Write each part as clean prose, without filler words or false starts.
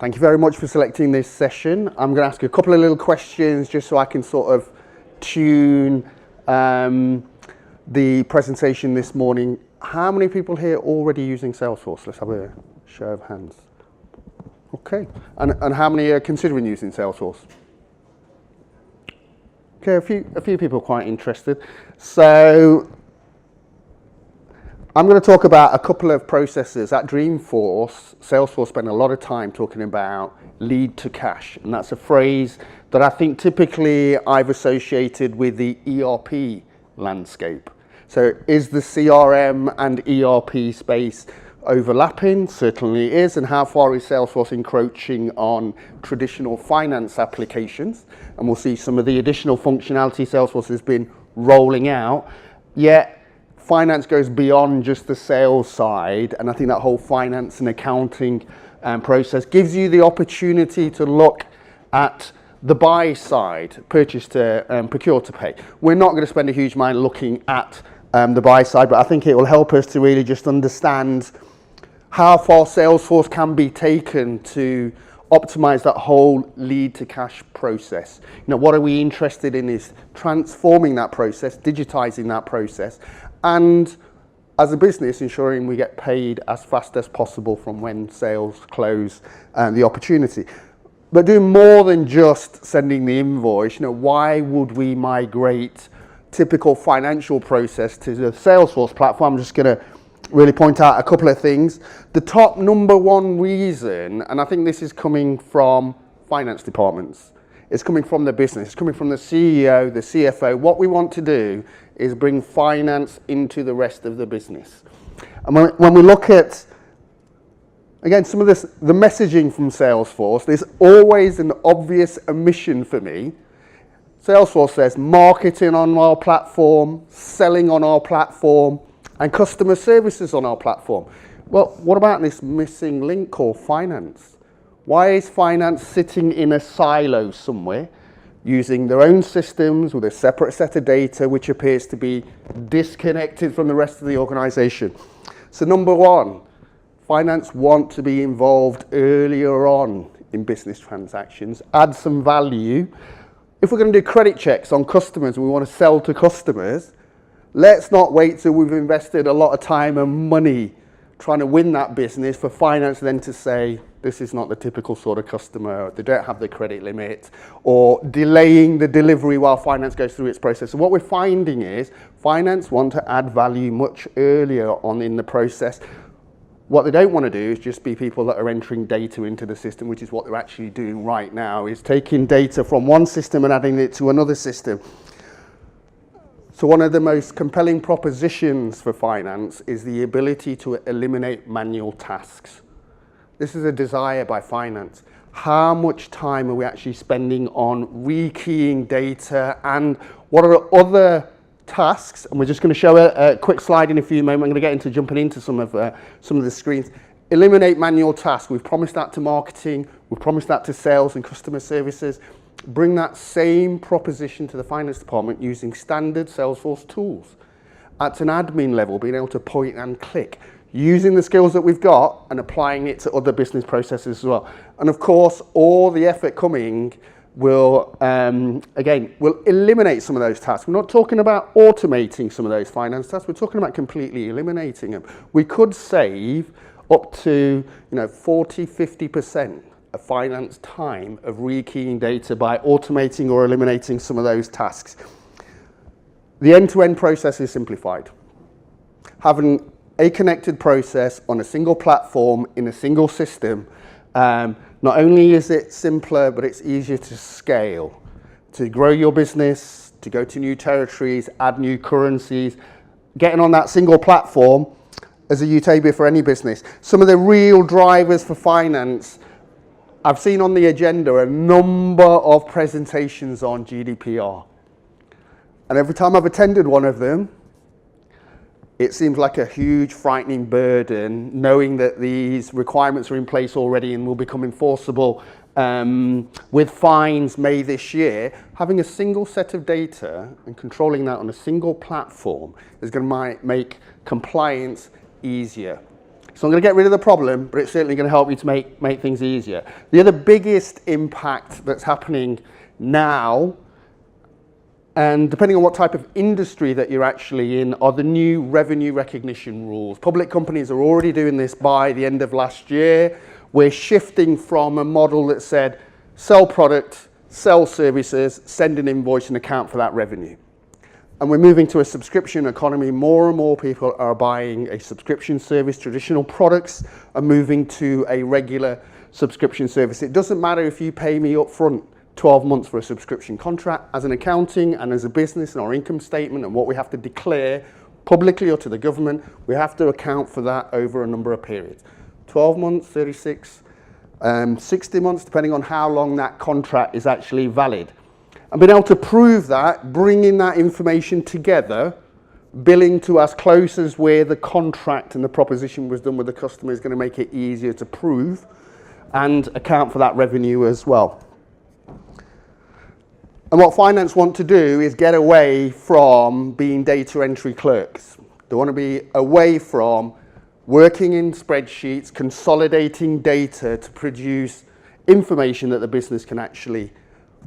Thank you very much for selecting this session. I'm going to ask you a couple of little questions just so I can sort of tune the presentation this morning. How many people here are already using Salesforce? Let's have a show of hands. Okay. And how many are considering using Salesforce? Okay, a few people are quite interested. So I'm going to talk about a couple of processes. At Dreamforce, Salesforce spent a lot of time talking about Lead-2-Cash, and that's a phrase that I think typically I've associated with the ERP landscape. So is the CRM and ERP space overlapping? Certainly is. And how far is Salesforce encroaching on traditional finance applications? And we'll see some of the additional functionality Salesforce has been rolling out. Yet finance goes beyond just the sales side, and I think that whole finance and accounting process gives you the opportunity to look at the buy side, purchase to procure to pay. We're not going to spend a huge amount looking at the buy side, but I think it will help us to really just understand how far Salesforce can be taken to optimize that whole lead to cash process. You know, what are we interested in is transforming that process, digitizing that process, and as a business ensuring we get paid as fast as possible from when sales close and the opportunity. But doing more than just sending the invoice, you know, why would we migrate typical financial process to the Salesforce platform? I'm just going to really point out a couple of things. The top number one reason, and I think this is coming from finance departments, it's coming from the business, it's coming from the CEO, the CFO. What we want to do is bring finance into the rest of the business. And when we look at, again, some of this, the messaging from Salesforce, there's always an obvious omission for me. Salesforce says marketing on our platform, selling on our platform, and customer services on our platform. Well, what about this missing link called finance? Why is finance sitting in a silo somewhere, using their own systems with a separate set of data, which appears to be disconnected from the rest of the organization? So number one, finance want to be involved earlier on in business transactions, add some value. If we're going to do credit checks on customers, we want to sell to customers, let's not wait till we've invested a lot of time and money trying to win that business for finance then to say, this is not the typical sort of customer, they don't have the credit limit, or delaying the delivery while finance goes through its process. So what we're finding is finance want to add value much earlier on in the process. What they don't want to do is just be people that are entering data into the system, which is what they're actually doing right now, is taking data from one system and adding it to another system. So one of the most compelling propositions for finance is the ability to eliminate manual tasks. This is a desire by finance. How much time are we actually spending on rekeying data, and what are other tasks? And we're just going to show a quick slide in a few moments. I'm going to get into jumping into some of the screens. Eliminate manual tasks. We've promised that to marketing. We've promised that to sales and customer services. Bring that same proposition to the finance department using standard Salesforce tools. At an admin level, being able to point and click, using the skills that we've got and applying it to other business processes as well. And of course, all the effort coming will, again, will eliminate some of those tasks. We're not talking about automating some of those finance tasks. We're talking about completely eliminating them. We could save up to 40, 50% of finance time of rekeying data by automating or eliminating some of those tasks. The end-to-end process is simplified. Having a connected process on a single platform in a single system, not only is it simpler, but it's easier to scale, to grow your business, to go to new territories, add new currencies. Getting on that single platform as a utopia for any business. Some of the real drivers for finance, I've seen on the agenda a number of presentations on GDPR. And every time I've attended one of them, it seems like a huge, frightening burden, knowing that these requirements are in place already and will become enforceable with fines May this year. Having a single set of data and controlling that on a single platform is going to make compliance easier. It's not going to get rid of the problem, but it's certainly going to help you to make things easier. The other biggest impact that's happening now, and depending on what type of industry that you're actually in, are the new revenue recognition rules. Public companies are already doing this by the end of last year. We're shifting from a model that said, sell product, sell services, send an invoice and account for that revenue. And we're moving to a subscription economy. More and more people are buying a subscription service. Traditional products are moving to a regular subscription service. It doesn't matter if you pay me up front 12 months for a subscription contract. As an accounting and as a business and our income statement and what we have to declare publicly or to the government, we have to account for that over a number of periods. 12 months, 36, 60 months, depending on how long that contract is actually valid. And being able to prove that, bringing that information together, billing to as close as where the contract and the proposition was done with the customer is going to make it easier to prove and account for that revenue as well. And what finance want to do is get away from being data entry clerks. They want to be away from working in spreadsheets, consolidating data to produce information that the business can actually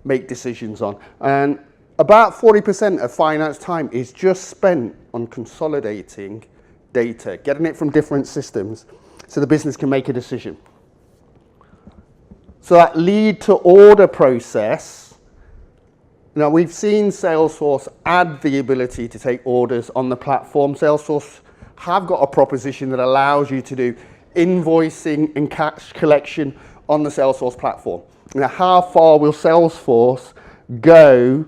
make decisions on. And about 40% of finance time is just spent on consolidating data, getting it from different systems so the business can make a decision. So that lead to order process, now we've seen Salesforce add the ability to take orders on the platform. Salesforce have got a proposition that allows you to do invoicing and cash collection on the Salesforce platform. Now, how far will Salesforce go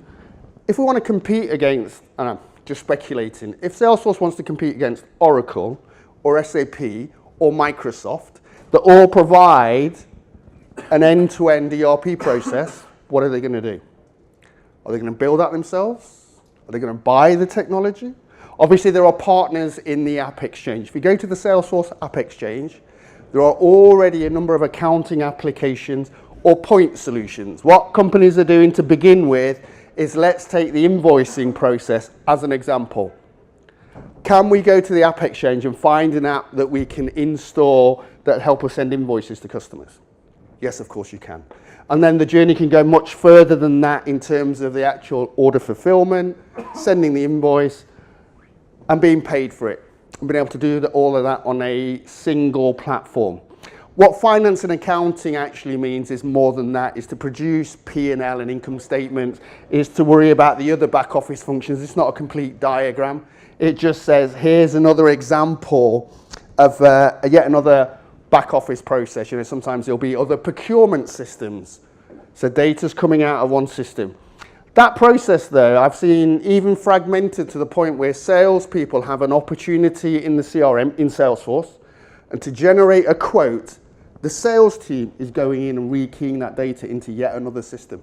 if we want to compete against, and I'm just speculating, if Salesforce wants to compete against Oracle or SAP or Microsoft that all provide an end-to-end ERP process, what are they going to do? Are they going to build that themselves? Are they going to buy the technology? Obviously, there are partners in the App Exchange. If you go to the Salesforce App Exchange, there are already a number of accounting applications or point solutions. What companies are doing to begin with is let's take the invoicing process as an example. Can we go to the App Exchange and find an app that we can install that help us send invoices to customers? Yes, of course you can. And then the journey can go much further than that in terms of the actual order fulfillment, sending the invoice, and being paid for it. And being able to do all of that on a single platform. What finance and accounting actually means is more than that, is to produce P&L and income statements, is to worry about the other back office functions. It's not a complete diagram. It just says, here's another example of yet another back office process. You know, sometimes there'll be other procurement systems. So data's coming out of one system. That process though, I've seen even fragmented to the point where salespeople have an opportunity in the CRM, in Salesforce, and to generate a quote, the sales team is going in and rekeying that data into yet another system.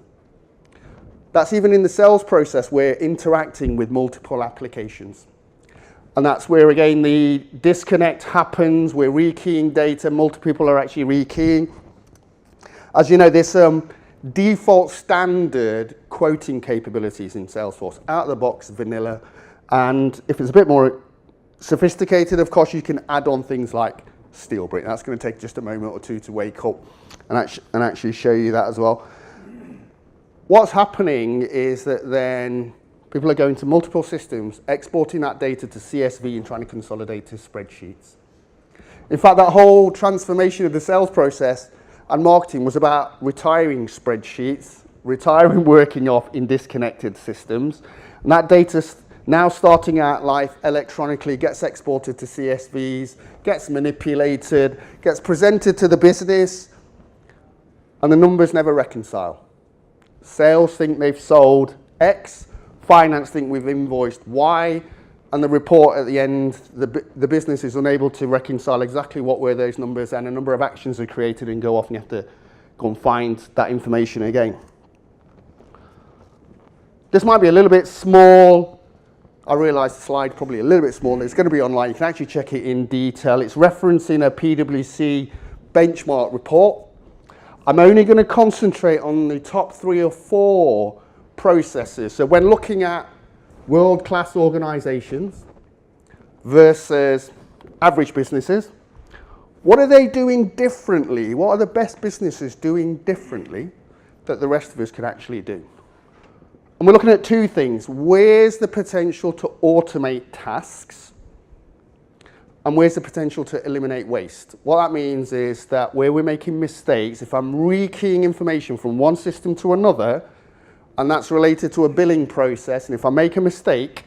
That's even in the sales process, we're interacting with multiple applications. And that's where, again, the disconnect happens. We're rekeying data. Multiple people are actually rekeying. As you know, there's some default standard quoting capabilities in Salesforce. Out of the box, vanilla. And if it's a bit more sophisticated, of course, you can add on things like SteelBrick. That's going to take just a moment or two to wake up and actually show you that as well. What's happening is that then people are going to multiple systems, exporting that data to CSV and trying to consolidate to spreadsheets. In fact, that whole transformation of the sales process and marketing was about retiring spreadsheets, retiring working off in disconnected systems. And that data now starting out life electronically gets exported to CSVs, gets manipulated, gets presented to the business, and the numbers never reconcile. Sales think they've sold X, finance think we've invoiced Y, and the report at the end, the business is unable to reconcile exactly what were those numbers, and a number of actions are created and go off, and you have to go and find that information again. This might be a little bit small. I realise the slide probably a little bit small. It's going to be online. You can actually check it in detail. It's referencing a PwC benchmark report. I'm only going to concentrate on the top 3 or 4 processes. So when looking at world-class organisations versus average businesses, What are they doing differently? What are the best businesses doing differently that the rest of us could actually do? And we're looking at two things. Where's the potential to automate tasks? And where's the potential to eliminate waste? What that means is that where we're making mistakes, if I'm rekeying information from one system to another, and that's related to a billing process, and if I make a mistake,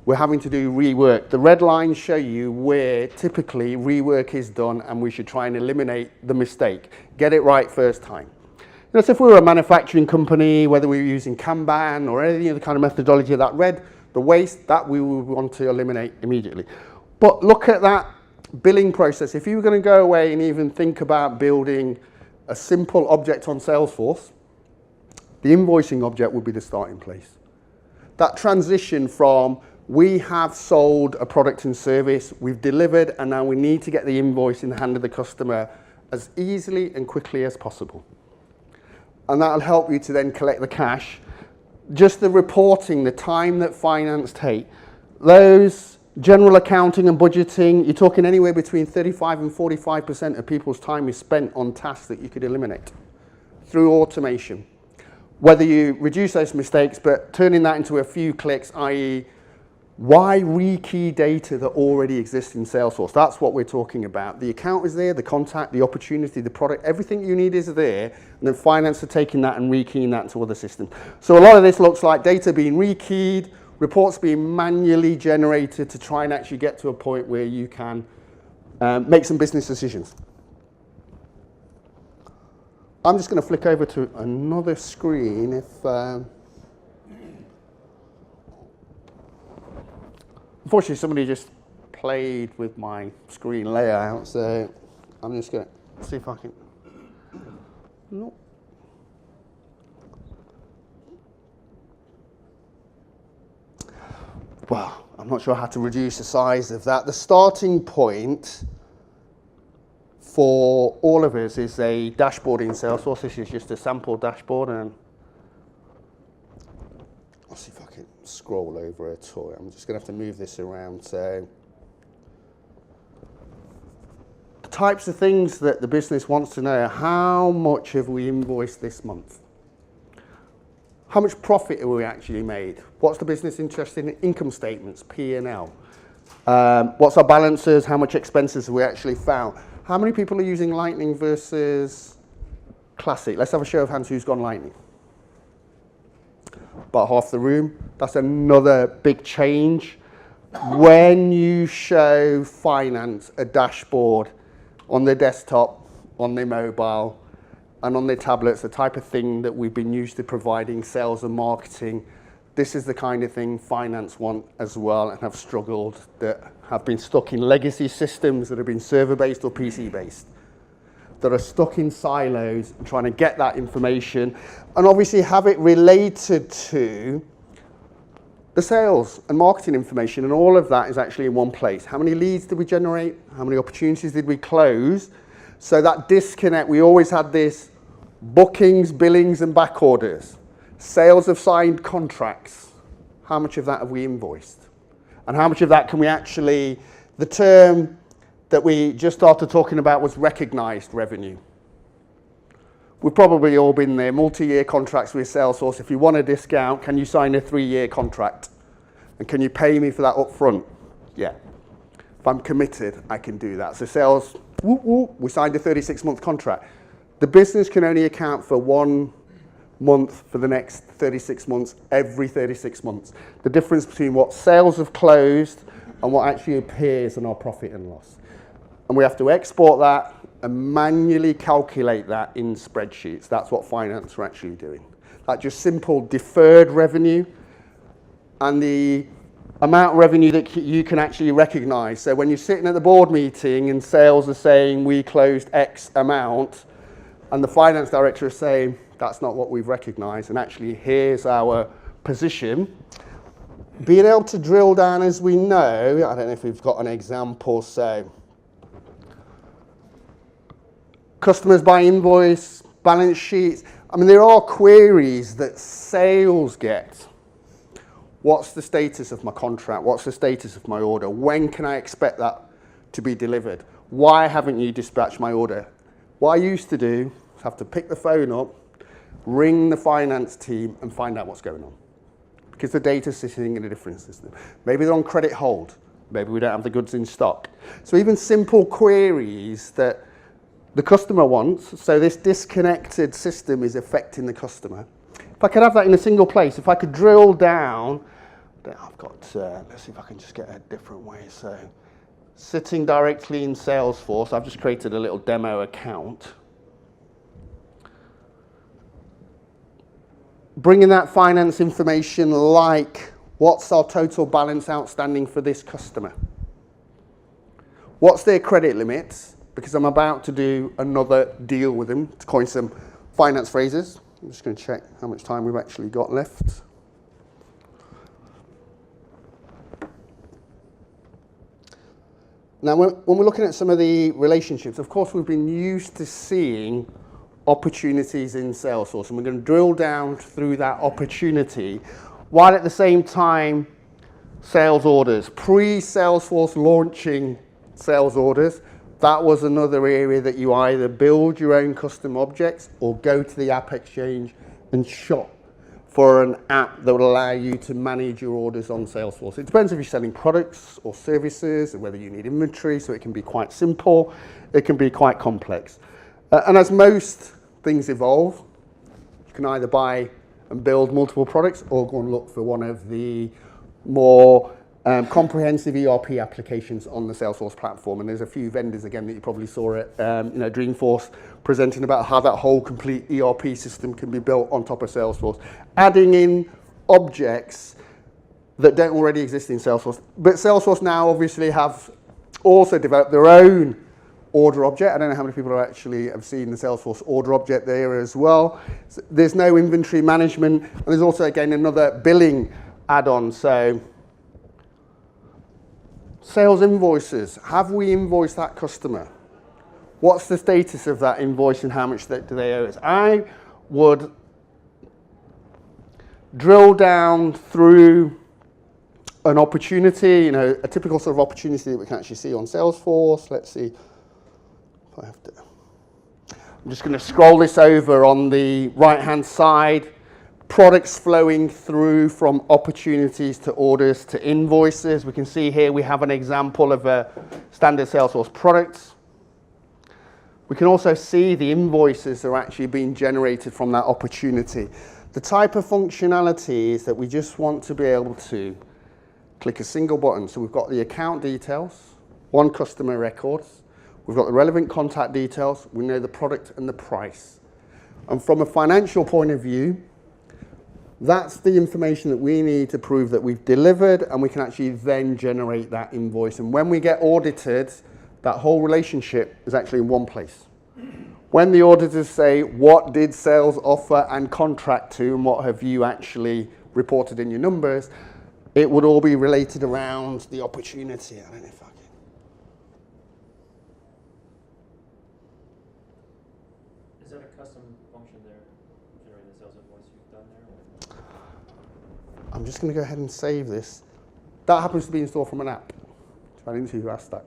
we're having to do rework. The red lines show you where typically rework is done, and we should try and eliminate the mistake. Get it right first time. You know, so if we were a manufacturing company, whether we were using Kanban or any other kind of methodology, that red, the waste, that we would want to eliminate immediately. But look at that billing process. If you were going to go away and even think about building a simple object on Salesforce, the invoicing object would be the starting place. That transition from we have sold a product and service, we've delivered, and now we need to get the invoice in the hand of the customer as easily and quickly as possible. And that'll help you to then collect the cash. Just the reporting, the time that finance take, those general accounting and budgeting, you're talking anywhere between 35 and 45% of people's time is spent on tasks that you could eliminate through automation. Whether you reduce those mistakes, but turning that into a few clicks, i.e., why rekey data that already exists in Salesforce? That's what we're talking about. The account is there, the contact, the opportunity, the product, everything you need is there, and then finance are taking that and rekeying that to other systems. So a lot of this looks like data being rekeyed, reports being manually generated to try and actually get to a point where you can make some business decisions. I'm just going to flick over to another screen if... Unfortunately, somebody just played with my screen layout, so I'm just going to see if I can... Nope. Well, I'm not sure how to reduce the size of that. The starting point for all of us is a dashboard in Salesforce. This is just a sample dashboard, and I'll see if I can scroll over it, or I'm just going to have to move this around. So the types of things that the business wants to know: how much have we invoiced this month? How much profit have we actually made? What's the business interested in? Income statements, P&L. What's our balances? How much expenses have we actually found? How many people are using Lightning versus Classic? Let's have a show of hands who's gone Lightning. About half the room. That's another big change. When you show finance a dashboard on their desktop, on their mobile, and on their tablets, the type of thing that we've been used to providing sales and marketing, this is the kind of thing finance want as well, and have struggled, that have been stuck in legacy systems that have been server-based or PC-based, that are stuck in silos and trying to get that information, and obviously have it related to the sales and marketing information, and all of that is actually in one place. How many leads did we generate? How many opportunities did we close? So that disconnect, we always had this bookings, billings, and back orders. Sales of signed contracts. How much of that have we invoiced? And how much of that can we actually, the term that we just started talking about was recognized revenue. We've probably all been there, multi-year contracts with Salesforce. If you want a discount, can you sign a 3-year contract? And can you pay me for that up front? Yeah. If I'm committed, I can do that. So sales, we signed a 36-month contract. The business can only account for 1 month for the next 36 months, every 36 months. The difference between what sales have closed and what actually appears in our profit and loss. And we have to export that and manually calculate that in spreadsheets. That's what finance are actually doing. That just simple deferred revenue and the amount of revenue that you can actually recognize. So when you're sitting at the board meeting and sales are saying we closed X amount, and the finance director is saying that's not what we've recognized, and actually here's our position. Being able to drill down, as we know, I don't know if we've got an example, so customers by invoice, balance sheets. I mean, there are queries that sales get. What's the status of my contract? What's the status of my order? When can I expect that to be delivered? why haven't you dispatched my order? What I used to do is have to pick the phone up, ring the finance team and find out what's going on. Because the data's sitting in a different system. Maybe they're on credit hold. Maybe we don't have the goods in stock. So even simple queries that the customer wants, so this disconnected system is affecting the customer. If I could have that in a single place, if I could drill down, I've got, let's see if I can just get a different way. So sitting directly in Salesforce, I've just created a little demo account. Bringing that finance information like, what's our total balance outstanding for this customer? What's their credit limits? Because I'm about to do another deal with them, to coin some finance phrases. I'm just going to check how much time we've actually got left. Now, when we're looking at some of the relationships, of course, we've been used to seeing opportunities in Salesforce, and we're going to drill down through that opportunity, while at the same time, sales orders. Pre-Salesforce launching sales orders, that was another area that you either build your own custom objects or go to the App Exchange and shop for an app that will allow you to manage your orders on Salesforce. It depends if you're selling products or services, or whether you need inventory, so it can be quite simple, it can be quite complex. And as most things evolve, you can either buy and build multiple products or go and look for one of the more comprehensive ERP applications on the Salesforce platform. And there's a few vendors, again, that you probably saw at Dreamforce presenting about how that whole complete ERP system can be built on top of Salesforce, adding in objects that don't already exist in Salesforce. But Salesforce now obviously have also developed their own order object. I don't know how many people actually have seen the Salesforce order object there as well. So there's no inventory management, and there's also, again, another billing add-on. So sales invoices, have we invoiced that customer? What's the status of that invoice and how much do they owe us? I would drill down through an opportunity, a typical sort of opportunity that we can actually see on Salesforce. Let's see if I have to. I'm just going to scroll this over on the right-hand side. Products flowing through from opportunities to orders to invoices. We can see here we have an example of a standard Salesforce product. We can also see the invoices are actually being generated from that opportunity. The type of functionality is that we just want to be able to click a single button. So we've got the account details, one customer records, we've got the relevant contact details, we know the product and the price. And from a financial point of view, that's the information that we need to prove that we've delivered, and we can actually then generate that invoice. And when we get audited, that whole relationship is actually in one place. When the auditors say, what did sales offer and contract to, and what have you actually reported in your numbers, it would all be related around the opportunity. I don't know if I can. Is that a custom function there, generating the sales invoice you've done there? I'm just going to go ahead and save this. That happens to be installed from an app. I didn't see who asked that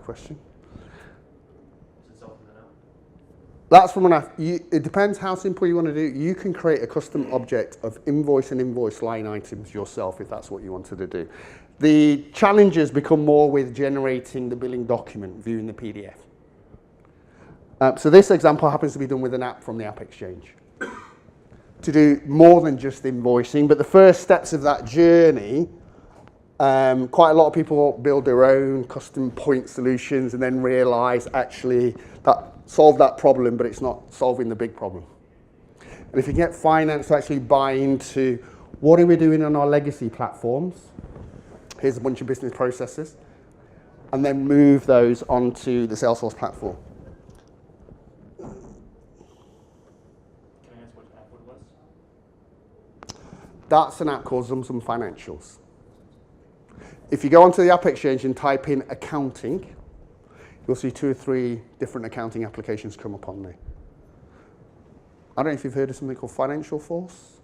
question. Is it from an app? That's from an app. It depends how simple you want to do it. You can create a custom object of invoice and invoice line items yourself if that's what you wanted to do. The challenges become more with generating the billing document, viewing the PDF. So this example happens to be done with an app from the App Exchange to do more than just invoicing. But the first steps of that journey, quite a lot of people build their own custom point solutions and then realize actually that solved that problem, but it's not solving the big problem. And if you get finance to actually buy into what are we doing on our legacy platforms, here's a bunch of business processes, and then move those onto the Salesforce platform. Can I ask what app it was? That's an app called Zum Financials. If you go onto the App Exchange and type in accounting, you'll see 2 or 3 different accounting applications come up on there. I don't know if you've heard of something called Financial Force.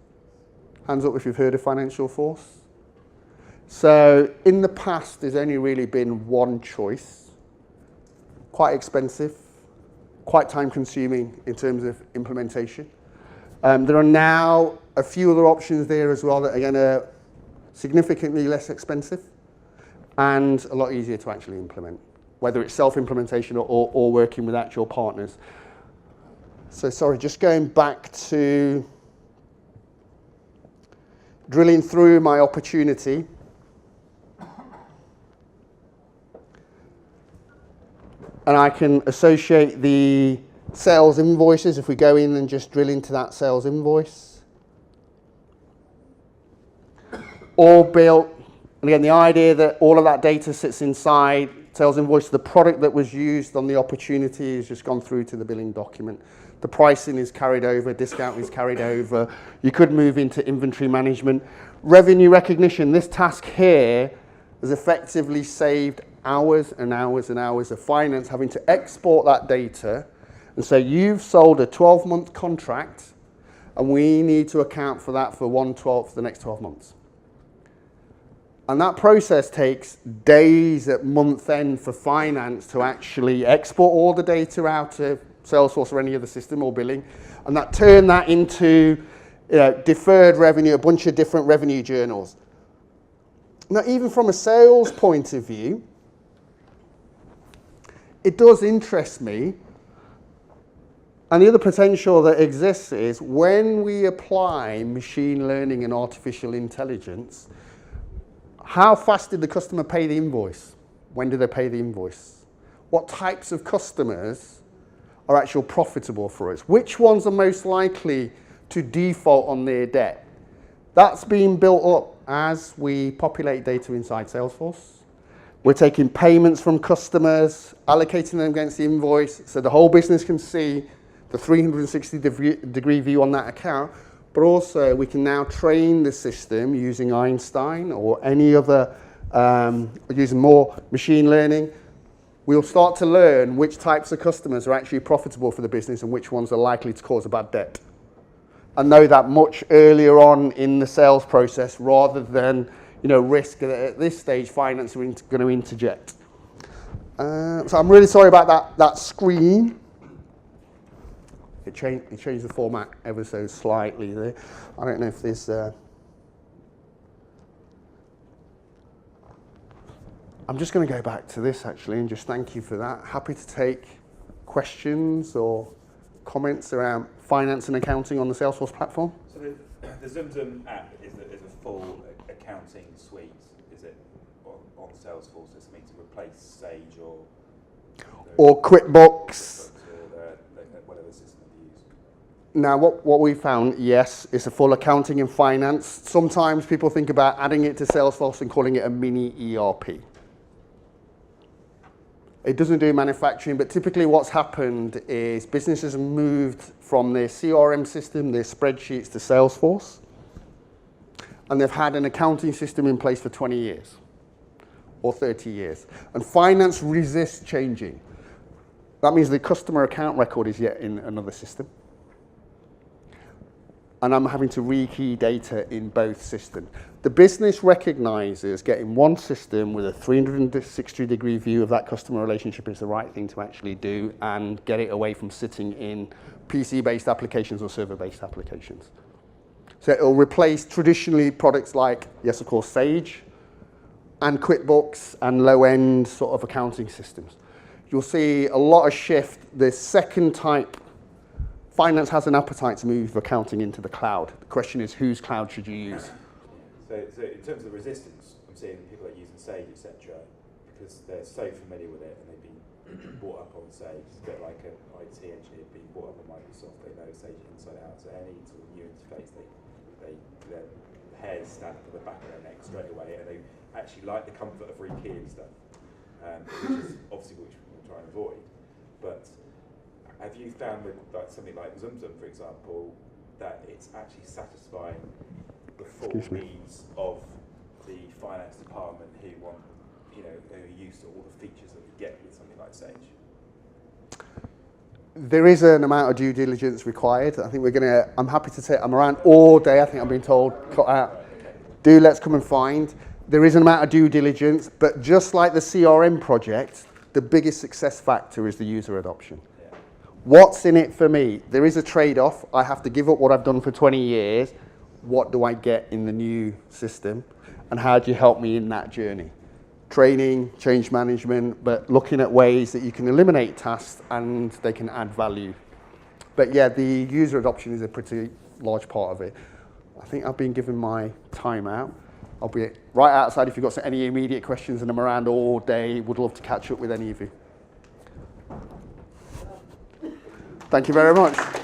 Hands up if you've heard of Financial Force. So in the past, there's only really been one choice. quite expensive, quite time consuming in terms of implementation. There are now a few other options there as well that again are significantly less expensive and a lot easier to actually implement, whether it's self-implementation or working with actual partners. So sorry, just going back to drilling through my opportunity. And I can associate the sales invoices if we go in and just drill into that sales invoice. All built, and again, the idea that all of that data sits inside sales invoice, the product that was used on the opportunity has just gone through to the billing document. The pricing is carried over, discount is carried over. You could move into inventory management. Revenue recognition, this task here has effectively saved hours and hours and hours of finance having to export that data and say, you've sold a 12-month contract and we need to account for that for 1/12 for the next 12 months. And that process takes days at month end for finance to actually export all the data out of Salesforce or any other system or billing, and that turn that into deferred revenue, a bunch of different revenue journals. Now, even from a sales point of view, it does interest me. And the other potential that exists is when we apply machine learning and artificial intelligence, how fast did the customer pay the invoice? When did they pay the invoice? What types of customers are actually profitable for us? Which ones are most likely to default on their debt? That's being built up as we populate data inside Salesforce. We're taking payments from customers, allocating them against the invoice so the whole business can see the 360-degree view on that account, but also we can now train the system using Einstein or any other, using more machine learning. We'll start to learn which types of customers are actually profitable for the business and which ones are likely to cause a bad debt. And know that much earlier on in the sales process rather than risk that at this stage finance are going to interject. So I'm really sorry about that screen. It changed the format ever so slightly there. I don't know if there's... I'm just going to go back to this actually and just thank you for that. Happy to take questions or comments around finance and accounting on the Salesforce platform. So the ZoomZoom app is a full accounting suite, is it, on Salesforce? Is something to replace Sage or QuickBooks. Or whatever system you use? Now, what we found, yes, it's a full accounting and finance. Sometimes people think about adding it to Salesforce and calling it a mini ERP. It doesn't do manufacturing, but typically what's happened is businesses have moved from their CRM system, their spreadsheets, to Salesforce, and they've had an accounting system in place for 20 years or 30 years. And finance resists changing. That means the customer account record is yet in another system. And I'm having to rekey data in both systems. The business recognizes getting one system with a 360-degree view of that customer relationship is the right thing to actually do and get it away from sitting in PC-based applications or server-based applications. So it'll replace traditionally products like, yes, of course, Sage and QuickBooks and low-end sort of accounting systems. You'll see a lot of shift. The second type, finance has an appetite to move accounting into the cloud. The question is, whose cloud should you use? So in terms of the resistance, I'm seeing people that are using Sage, etc., because they're so familiar with it and they've been brought up on Sage. It's a bit like an IT engineer being brought up on Microsoft. They know Sage inside out. So any sort of new interface, their hairs stand up at the back of their neck straight away, and they actually like the comfort of rekeying stuff, which is obviously what we're trying to avoid. But have you found with something like ZoomZoom, for example, that it's actually satisfying the full needs of the finance department who want, who are used to all the features that we get with something like Sage? There is an amount of due diligence required. I think I'm happy to say, I'm around all day, I think I've been told, cut out. Let's come and find. There is an amount of due diligence, but just like the CRM project, the biggest success factor is the user adoption. What's in it for me? There is a trade-off. I have to give up what I've done for 20 years. What do I get in the new system? And how do you help me in that journey? Training, change management, but looking at ways that you can eliminate tasks and they can add value. But yeah, the user adoption is a pretty large part of it. I think I've been given my time out. I'll be right outside if you've got any immediate questions, and I'm around all day. Would love to catch up with any of you. Thank you very much.